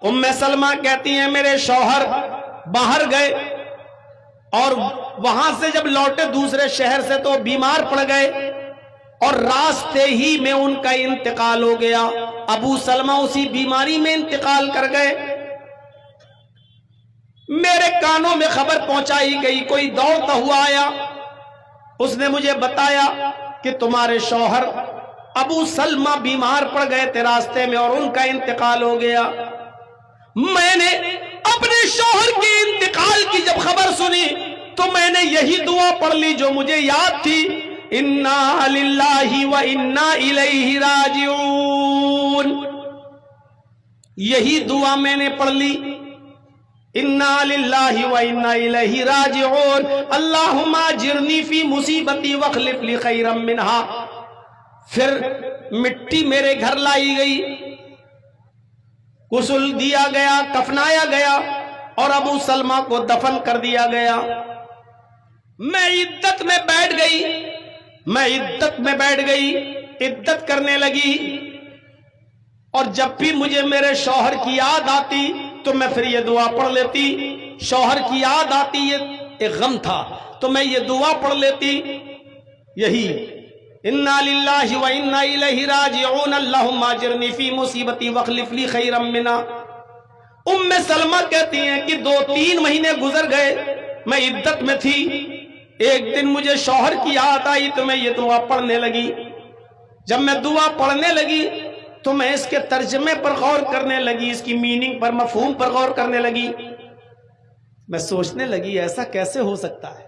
ام سلمہ کہتی ہیں میرے شوہر باہر گئے اور وہاں سے جب لوٹے دوسرے شہر سے تو بیمار پڑ گئے اور راستے ہی میں ان کا انتقال ہو گیا۔ ابو سلمہ اسی بیماری میں انتقال کر گئے۔ میرے کانوں میں خبر پہنچائی گئی، کوئی دوڑتا ہوا آیا، اس نے مجھے بتایا کہ تمہارے شوہر ابو سلمہ بیمار پڑ گئے تھے راستے میں اور ان کا انتقال ہو گیا۔ میں نے اپنے شوہر کے انتقال کی جب خبر سنی تو میں نے یہی دعا پڑھ لی جو مجھے یاد تھی، انا للہ و انا الیہ راجعون۔ یہی دعا میں نے پڑھ لی، انا للہ و انا الیہ راجعون، اللہم اجرنی فی مصیبتی واخلف لی خیرا منہا۔ پھر مٹی میرے گھر لائی گئی، غسل دیا گیا، کفنایا گیا اور ابو سلمہ کو دفن کر دیا گیا۔ میں عدت میں بیٹھ گئی، عدت کرنے لگی، اور جب بھی مجھے میرے شوہر کی یاد آتی تو میں پھر یہ دعا پڑھ لیتی۔ شوہر کی یاد آتی، یہ ایک غم تھا، تو میں یہ دعا پڑھ لیتی، یہی انا للہ و انا الیہ راجعون، اللہم اجرنی فی مصیبتی واخلف لی خیرا منہا۔ ام سلمہ کہتی ہیں کہ 2-3 مہینے گزر گئے، میں عدت میں تھی۔ ایک دن مجھے شوہر کی یاد آئی تو میں یہ دعا پڑھنے لگی۔ جب میں دعا پڑھنے لگی تو میں اس کے ترجمے پر غور کرنے لگی، اس کی میننگ پر، مفہوم پر غور کرنے لگی۔ میں سوچنے لگی ایسا کیسے ہو سکتا ہے؟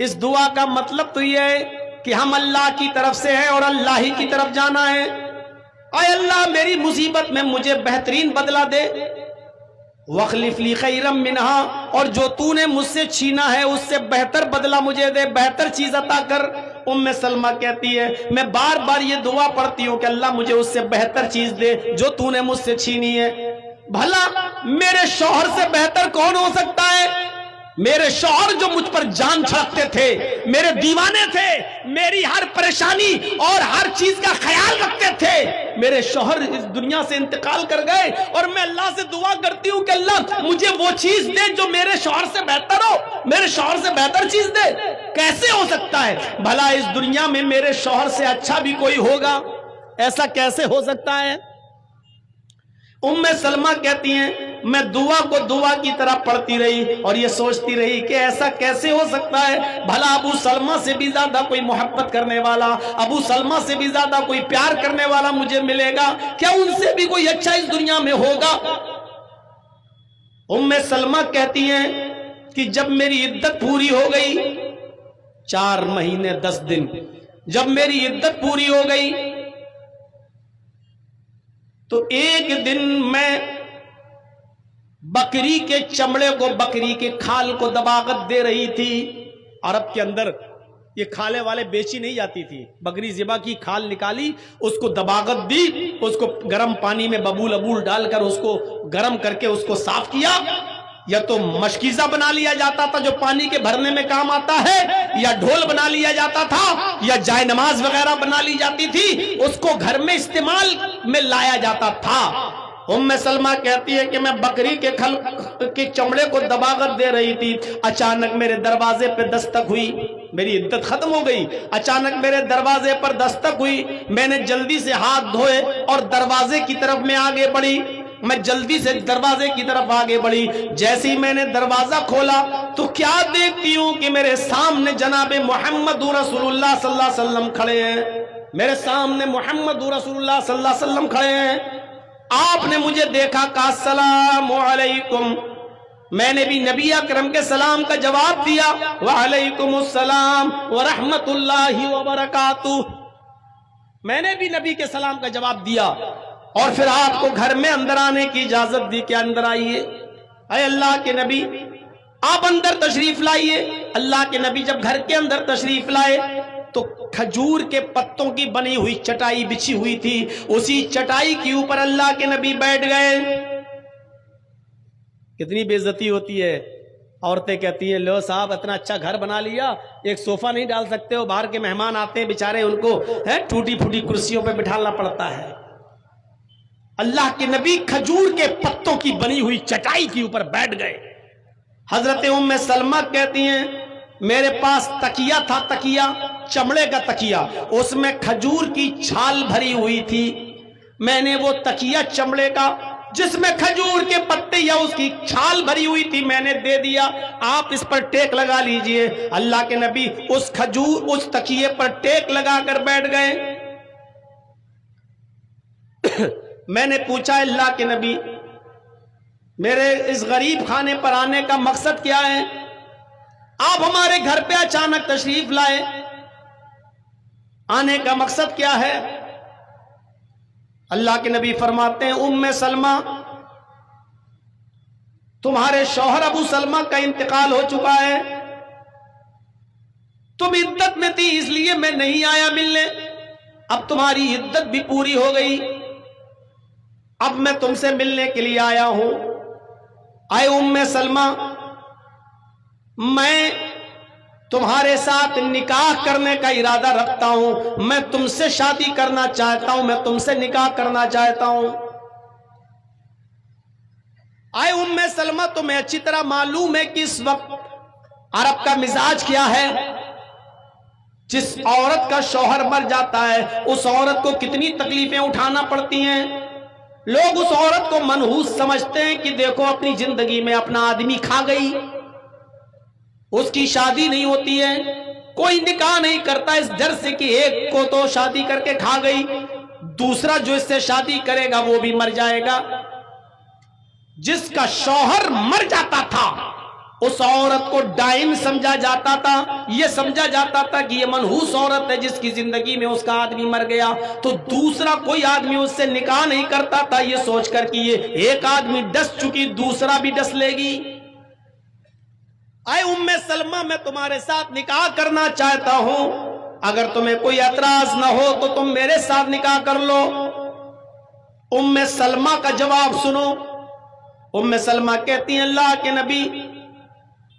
اس دعا کا مطلب تو یہ ہے کہ ہم اللہ کی طرف سے ہیں اور اللہ ہی کی طرف جانا ہے۔ اے اللہ میری مصیبت میں مجھے بہترین بدلہ دے، وَاخْلِفْ لِي خَيْرًا مِّنْهَا، اور جو تو نے مجھ سے چھینا ہے اس سے بہتر بدلہ مجھے دے، بہتر چیز عطا کر۔ ام سلمہ کہتی ہے میں بار بار یہ دعا پڑھتی ہوں کہ اللہ مجھے اس سے بہتر چیز دے جو تو نے مجھ سے چھینی ہے۔ بھلا میرے شوہر سے بہتر کون ہو سکتا ہے؟ میرے شوہر جو مجھ پر جان چھڑکتے تھے، میرے دیوانے تھے، میری ہر پریشانی اور ہر چیز کا خیال رکھتے تھے، میرے شوہر اس دنیا سے انتقال کر گئے اور میں اللہ سے دعا کرتی ہوں کہ اللہ مجھے وہ چیز دے جو میرے شوہر سے بہتر ہو، میرے شوہر سے بہتر چیز دے۔ کیسے ہو سکتا ہے؟ بھلا اس دنیا میں میرے شوہر سے اچھا بھی کوئی ہوگا؟ ایسا کیسے ہو سکتا ہے؟ ام سلمہ کہتی ہیں میں دعا کو دعا کی طرح پڑھتی رہی اور یہ سوچتی رہی کہ ایسا کیسے ہو سکتا ہے؟ بھلا ابو سلمہ سے بھی زیادہ کوئی محبت کرنے والا، ابو سلمہ سے بھی زیادہ کوئی پیار کرنے والا مجھے ملے گا کیا؟ ان سے بھی کوئی اچھا اس دنیا میں ہوگا؟ ام سلمہ کہتی ہیں کہ جب میری عدت پوری ہو گئی، 4 مہینے 10 دن، جب میری عدت پوری ہو گئی تو ایک دن میں بکری کے چمڑے کو، بکری کے کھال کو دباغت دے رہی تھی۔ عرب کے اندر یہ کھالے والے بیچی نہیں جاتی تھی، بکری ذبح کی، کھال نکالی، اس کو دباغت دی، اس کو گرم پانی میں ببول ابول ڈال کر اس کو گرم کر کے اس کو صاف کیا، یا تو مشکیزہ بنا لیا جاتا تھا جو پانی کے بھرنے میں کام آتا ہے، یا ڈھول بنا لیا جاتا تھا، یا جائے نماز وغیرہ بنا لی جاتی تھی، اس کو گھر میں استعمال میں لایا جاتا تھا۔ ام سلمہ کہتی ہے کہ میں بکری کے کھل کے چمڑے کو دباغت دے رہی تھی، اچانک میرے دروازے پہ دستک ہوئی، میری عدت ختم ہو گئی، اچانک میرے دروازے پر دستک ہوئی، میں نے جلدی سے ہاتھ دھوئے اور دروازے کی طرف میں آگے بڑھی، میں جلدی سے دروازے کی طرف آگے بڑھی۔ جیسے ہی میں نے دروازہ کھولا تو کیا دیکھتی ہوں کہ میرے سامنے جناب محمد رسول اللہ صلی اللہ علیہ وسلم کھڑے ہیں، میرے سامنے محمد رسول اللہ صلی اللہ علیہ وسلم کھڑے ہیں۔ آپ نے مجھے دیکھا، کہا السلام علیکم، میں نے بھی نبی اکرم کے سلام کا جواب دیا، وعلیکم السلام ورحمت اللہ وبرکاتہ، میں نے بھی نبی کے سلام کا جواب دیا، اور پھر آپ کو گھر میں اندر آنے کی اجازت دی کہ اندر آئیے۔ اے اللہ کے نبی آپ اندر تشریف لائیے۔ اللہ کے نبی جب گھر کے اندر تشریف لائے تو کھجور کے پتوں کی بنی ہوئی چٹائی بچھی ہوئی تھی، اسی چٹائی کے اوپر اللہ کے نبی بیٹھ گئے۔ کتنی بے عزتی ہوتی ہے، عورتیں کہتی ہیں لو صاحب اتنا اچھا گھر بنا لیا، ایک صوفہ نہیں ڈال سکتے ہو؟ باہر کے مہمان آتے ہیں بیچارے، ان کو ٹوٹی پھوٹی کرسیوں پہ بٹھانا پڑتا ہے۔ اللہ کے نبی کھجور کے پتوں کی بنی ہوئی چٹائی کے اوپر بیٹھ گئے. حضرت ام سلمہ کہتی ہیں میرے پاس تکیہ تھا, تکیہ چمڑے کا تکیہ, اس میں کھجور کی چھال بھری ہوئی تھی. میں نے وہ تکیہ چمڑے کا جس میں کھجور کے پتے یا اس کی چھال بھری ہوئی تھی میں نے دے دیا, آپ اس پر ٹیک لگا لیجئے. اللہ کے نبی اس تکیے پر ٹیک لگا کر بیٹھ گئے. میں نے پوچھا اللہ کے نبی میرے اس غریب خانے پر آنے کا مقصد کیا ہے؟ آپ ہمارے گھر پہ اچانک تشریف لائے, آنے کا مقصد کیا ہے؟ اللہ کے نبی فرماتے ہیں ام سلمہ تمہارے شوہر ابو سلمہ کا انتقال ہو چکا ہے, تم عدت میں تھی اس لیے میں نہیں آیا ملنے, اب تمہاری عدت بھی پوری ہو گئی, اب میں تم سے ملنے کے لیے آیا ہوں. اے ام سلمہ میں تمہارے ساتھ نکاح کرنے کا ارادہ رکھتا ہوں, میں تم سے شادی کرنا چاہتا ہوں, میں تم سے نکاح کرنا چاہتا ہوں. اے ام سلمہ تمہیں اچھی طرح معلوم ہے کہ اس وقت عرب کا مزاج کیا ہے. جس عورت کا شوہر مر جاتا ہے اس عورت کو کتنی تکلیفیں اٹھانا پڑتی ہیں. لوگ اس عورت کو منحوس سمجھتے ہیں کہ دیکھو اپنی زندگی میں اپنا آدمی کھا گئی, اس کی شادی نہیں ہوتی ہے, کوئی نکاح نہیں کرتا اس ڈر سے کہ ایک کو تو شادی کر کے کھا گئی, دوسرا جو اس سے شادی کرے گا وہ بھی مر جائے گا. جس کا شوہر مر جاتا تھا اس عورت کو ڈائن سمجھا جاتا تھا, یہ سمجھا جاتا تھا کہ یہ منحوس عورت ہے جس کی زندگی میں اس کا آدمی مر گیا, تو دوسرا کوئی آدمی اس سے نکاح نہیں کرتا تھا یہ سوچ کر کہ یہ ایک آدمی ڈس چکی دوسرا بھی ڈس لے گی. اے ام سلمہ میں تمہارے ساتھ نکاح کرنا چاہتا ہوں, اگر تمہیں کوئی اعتراض نہ ہو تو تم میرے ساتھ نکاح کر لو. ام سلمہ کا جواب سنو. ام سلمہ کہتی ہیں اللہ کے نبی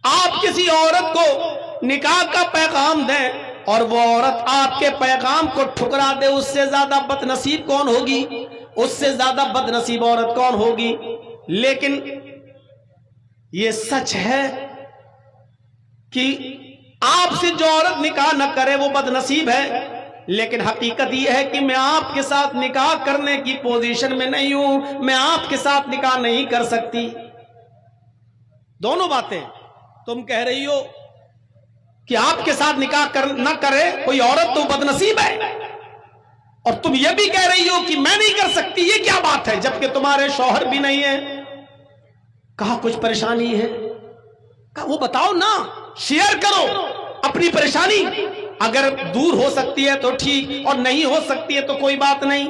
آپ کسی عورت کو نکاح کا پیغام دیں اور وہ عورت آپ کے پیغام کو ٹھکرا دے, اس سے زیادہ بد نصیب کون ہوگی, اس سے زیادہ بد نصیب عورت کون ہوگی. لیکن یہ سچ ہے کہ آپ سے جو عورت نکاح نہ کرے وہ بد نصیب ہے, لیکن حقیقت یہ ہے کہ میں آپ کے ساتھ نکاح کرنے کی پوزیشن میں نہیں ہوں, میں آپ کے ساتھ نکاح نہیں کر سکتی. دونوں باتیں, تم کہہ رہی ہو کہ آپ کے ساتھ نکاح نہ کرے کوئی عورت تو بد نصیب ہے, اور تم یہ بھی کہہ رہی ہو کہ میں نہیں کر سکتی, یہ کیا بات ہے جبکہ تمہارے شوہر بھی نہیں ہے. کہا کچھ پریشانی ہے, کہا وہ بتاؤ نا, شیئر کرو اپنی پریشانی, اگر دور ہو سکتی ہے تو ٹھیک اور نہیں ہو سکتی ہے تو کوئی بات نہیں,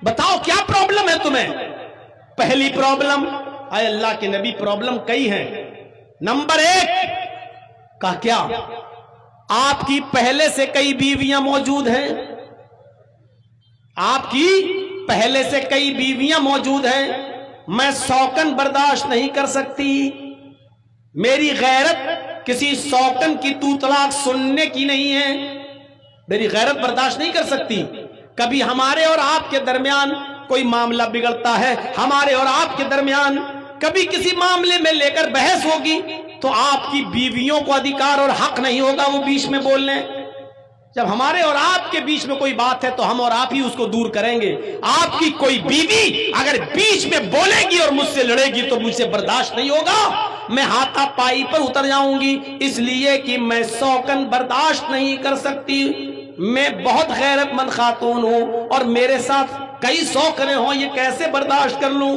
بتاؤ کیا پرابلم ہے تمہیں. پہلی پرابلم, اے اللہ کے نبی پرابلم کئی ہیں. نمبر 1 کہا کیا آپ کی پہلے سے کئی بیویاں موجود ہیں, آپ کی پہلے سے کئی بیویاں موجود ہیں, میں سوکن برداشت نہیں کر سکتی, میری غیرت کسی سوکن کی تو طلاق سننے کی نہیں ہے, میری غیرت برداشت نہیں کر سکتی. کبھی ہمارے اور آپ کے درمیان کوئی معاملہ بگڑتا ہے, ہمارے اور آپ کے درمیان کبھی کسی معاملے میں لے کر بحث ہوگی تو آپ کی بیویوں کو ادھیکار اور حق نہیں ہوگا وہ بیچ میں بولنے. جب ہمارے اور آپ کے بیچ میں کوئی بات ہے تو ہم اور آپ ہی اس کو دور کریں گے. آپ کی کوئی بیوی اگر بیچ میں بولے گی اور مجھ سے لڑے گی تو مجھ سے برداشت نہیں ہوگا, میں ہاتھا پائی پر اتر جاؤں گی, اس لیے کہ میں سوکن برداشت نہیں کر سکتی. میں بہت غیرت مند خاتون ہوں اور میرے ساتھ کئی سوکنے ہوں, یہ کیسے برداشت کر لوں.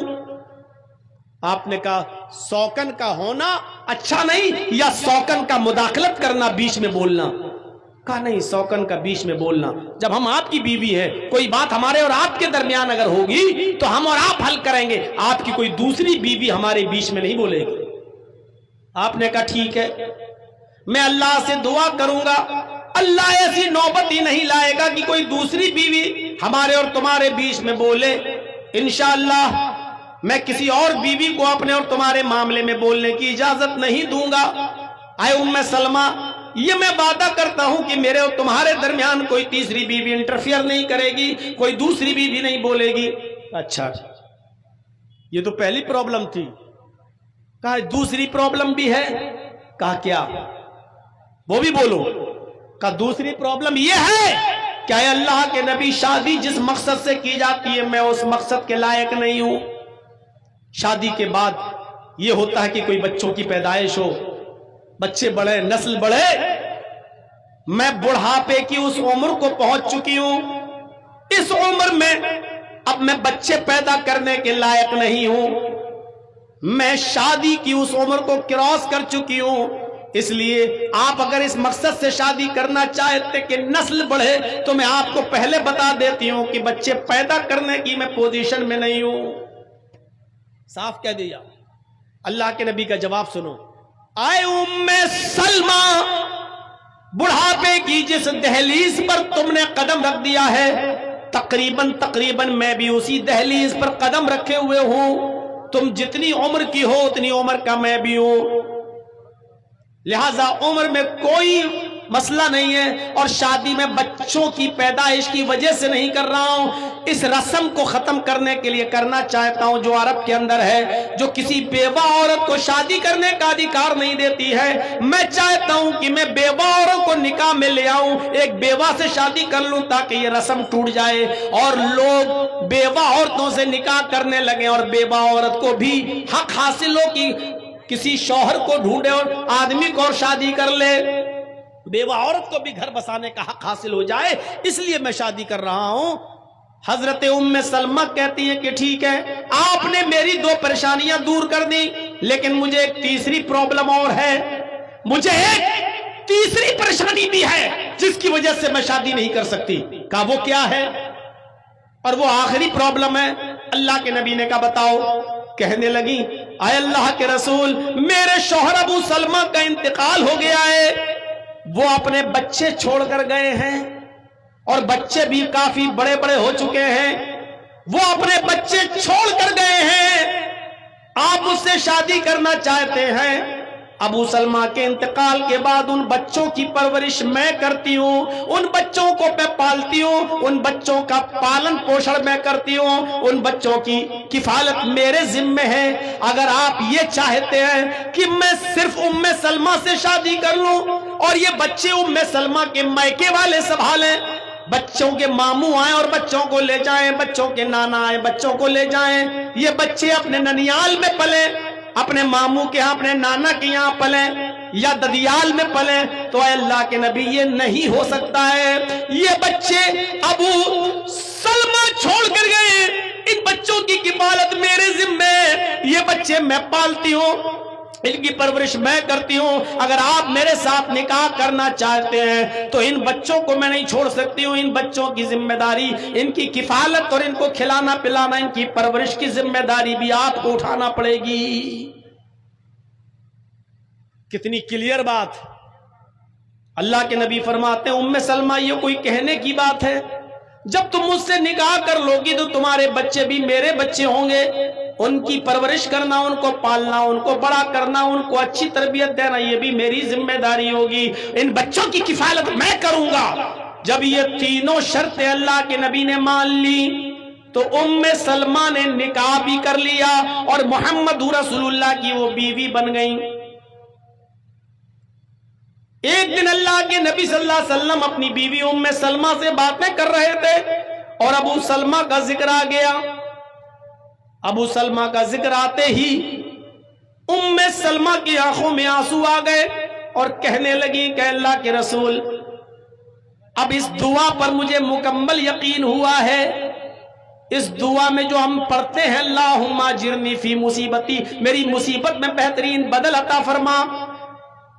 آپ نے کہا سوکن کا ہونا اچھا نہیں یا سوکن کا مداخلت کرنا بیچ میں بولنا. کہا نہیں, سوکن کا بیچ میں بولنا. جب ہم آپ کی بیوی ہے, کوئی بات ہمارے اور آپ کے درمیان اگر ہوگی تو ہم اور آپ حل کریں گے, آپ کی کوئی دوسری بیوی ہمارے بیچ میں نہیں بولے گی. آپ نے کہا ٹھیک ہے, میں اللہ سے دعا کروں گا اللہ ایسی نوبت ہی نہیں لائے گا کہ کوئی دوسری بیوی ہمارے اور تمہارے بیچ میں بولے. انشاءاللہ میں کسی اور بیوی کو اپنے اور تمہارے معاملے میں بولنے کی اجازت نہیں دوں گا. اے ام سلمہ, یہ میں وعدہ کرتا ہوں کہ میرے اور تمہارے درمیان کوئی تیسری بیوی انٹرفیئر نہیں کرے گی, کوئی دوسری بیوی نہیں بولے گی. اچھا یہ تو پہلی پرابلم تھی. کہا دوسری پرابلم بھی ہے. کہا کیا؟ وہ بھی بولو. کہا دوسری پرابلم یہ ہے کہ اے اللہ کے نبی شادی جس مقصد سے کی جاتی ہے میں اس مقصد کے لائق نہیں ہوں. شادی کے بعد یہ ہوتا ہے کہ کوئی بچوں کی پیدائش ہو, بچے بڑھے, نسل بڑھے. میں بڑھاپے کی اس عمر کو پہنچ چکی ہوں. اس عمر میں اب میں بچے پیدا کرنے کے لائق نہیں ہوں. میں شادی کی اس عمر کو کراس کر چکی ہوں. اس لیے آپ اگر اس مقصد سے شادی کرنا چاہتے کہ نسل بڑھے تو میں آپ کو پہلے بتا دیتی ہوں کہ بچے پیدا کرنے کی میں پوزیشن میں نہیں ہوں. صاف کہہ دیا. اللہ کے نبی کا جواب سنو. آئے ام سلمہ, بڑھاپے کی جس دہلیز پر تم نے قدم رکھ دیا ہے تقریباً میں بھی اسی دہلیز پر قدم رکھے ہوئے ہوں. تم جتنی عمر کی ہو اتنی عمر کا میں بھی ہوں. لہذا عمر میں کوئی مسئلہ نہیں ہے, اور شادی میں بچوں کی پیدائش کی وجہ سے نہیں کر رہا ہوں. اس رسم کو ختم کرنے کے لیے کرنا چاہتا ہوں جو عرب کے اندر ہے, جو کسی بیوہ عورت کو شادی کرنے کا ادھیکار نہیں دیتی ہے. میں چاہتا ہوں کہ میں بیوہ عورت کو نکاح میں لے آؤں, ایک بیوہ سے شادی کر لوں تاکہ یہ رسم ٹوٹ جائے اور لوگ بیوہ عورتوں سے نکاح کرنے لگیں اور بیوہ عورت کو بھی حق حاصل ہو کہ کسی شوہر کو ڈھونڈے اور آدمی کو اور شادی کر لے, بیوہ عورت کو بھی گھر بسانے کا حق حاصل ہو جائے. اس لیے میں شادی کر رہا ہوں. حضرت ام سلمہ کہتی ہے کہ ٹھیک ہے, آپ نے میری 2 پریشانیاں دور کر دی, لیکن مجھے ایک تیسری پرابلم اور ہے. مجھے ایک تیسری پریشانی بھی ہے جس کی وجہ سے میں شادی نہیں کر سکتی. کہا وہ کیا ہے؟ اور وہ آخری پرابلم ہے. اللہ کے نبی نے کہا بتاؤ. کہنے لگی اے اللہ کے رسول, میرے شوہر ابو سلمہ کا انتقال ہو گیا ہے. وہ اپنے بچے چھوڑ کر گئے ہیں اور بچے بھی کافی بڑے بڑے ہو چکے ہیں. وہ اپنے بچے چھوڑ کر گئے ہیں, آپ مجھ سے شادی کرنا چاہتے ہیں. ابو سلمہ کے انتقال کے بعد ان بچوں کی پرورش میں کرتی ہوں, ان بچوں کو میں پالتی ہوں, ان بچوں کا پالن پوشن میں کرتی ہوں, ان بچوں کی کفالت میرے ذمہ ہے. اگر آپ یہ چاہتے ہیں کہ میں صرف ام سلمہ سے شادی کر لوں اور یہ بچے ام سلمہ کے مائکے والے سنبھالیں, بچوں کے ماموں آئیں اور بچوں کو لے جائیں, بچوں کے نانا آئیں بچوں کو لے جائیں, یہ بچے اپنے ننیال میں پلیں, اپنے ماموں کے ہاں اپنے نانا کے یہاں پلیں یا ددیال میں پلیں, تو اے اللہ کے نبی یہ نہیں ہو سکتا ہے. یہ بچے ابو سلمہ چھوڑ کر گئے, ان بچوں کی کفالت میرے ذمہ, یہ بچے میں پالتی ہوں, ان کی پرورش میں کرتی ہوں. اگر آپ میرے ساتھ نکاح کرنا چاہتے ہیں تو ان بچوں کو میں نہیں چھوڑ سکتی ہوں. ان بچوں کی ذمہ داری, ان کی کفالت اور ان کو کھلانا پلانا, ان کی پرورش کی ذمہ داری بھی آپ کو اٹھانا پڑے گی. کتنی کلیئر بات. اللہ کے نبی فرماتے ہیں ام سلمہ یہ کوئی کہنے کی بات ہے؟ جب تم مجھ سے نکاح کر لو گی تو تمہارے بچے بھی میرے بچے ہوں گے, ان کی پرورش کرنا, ان کو پالنا, ان کو بڑا کرنا, ان کو اچھی تربیت دینا یہ بھی میری ذمہ داری ہوگی. ان بچوں کی کفالت میں کروں گا. جب یہ تینوں شرطیں اللہ کے نبی نے مان لی تو ام سلمہ نے نکاح بھی کر لیا اور محمد رسول اللہ کی وہ بیوی بن گئی. ایک دن اللہ کے نبی صلی اللہ علیہ وسلم اپنی بیوی ام سلمہ سے باتیں کر رہے تھے اور ابو سلمہ کا ذکر آ گیا. ابو سلمہ کا ذکر آتے ہی ام سلمہ کی آنکھوں میں آنسو آ گئے اور کہنے لگی کہ اللہ کے رسول اب اس دعا پر مجھے مکمل یقین ہوا ہے. اس دعا میں جو ہم پڑھتے ہیں اللہم اجرنی فی مصیبتی, میری مصیبت میں بہترین بدل عطا فرما,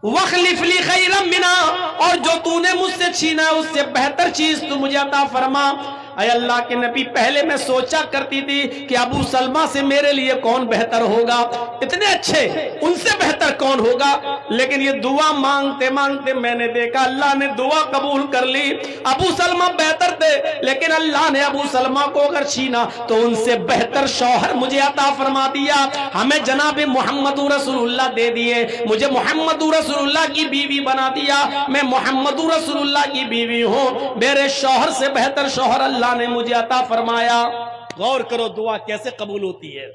وَخْلِفْ لِي خَيْرًا مِنْهَا, اور جو تو نے مجھ سے چھینا ہے اس سے بہتر چیز تو مجھے عطا فرما. اے اللہ کے نبی پہلے میں سوچا کرتی تھی کہ ابو سلمہ سے میرے لیے کون بہتر ہوگا, اتنے اچھے, ان سے بہتر کون ہوگا, لیکن یہ دعا مانگتے مانگتے میں نے دیکھا اللہ نے دعا قبول کر لی. ابو سلمہ بہتر تھے لیکن اللہ نے ابو سلمہ کو اگر چھینا تو ان سے بہتر شوہر مجھے عطا فرما دیا. ہمیں جناب محمد رسول اللہ دے دیے, مجھے محمد رسول اللہ کی بیوی بنا دیا, میں محمد رسول اللہ کی بیوی ہوں, میرے شوہر سے بہتر شوہر اللہ نے مجھے عطا فرمایا. غور کرو دعا کیسے قبول ہوتی ہے.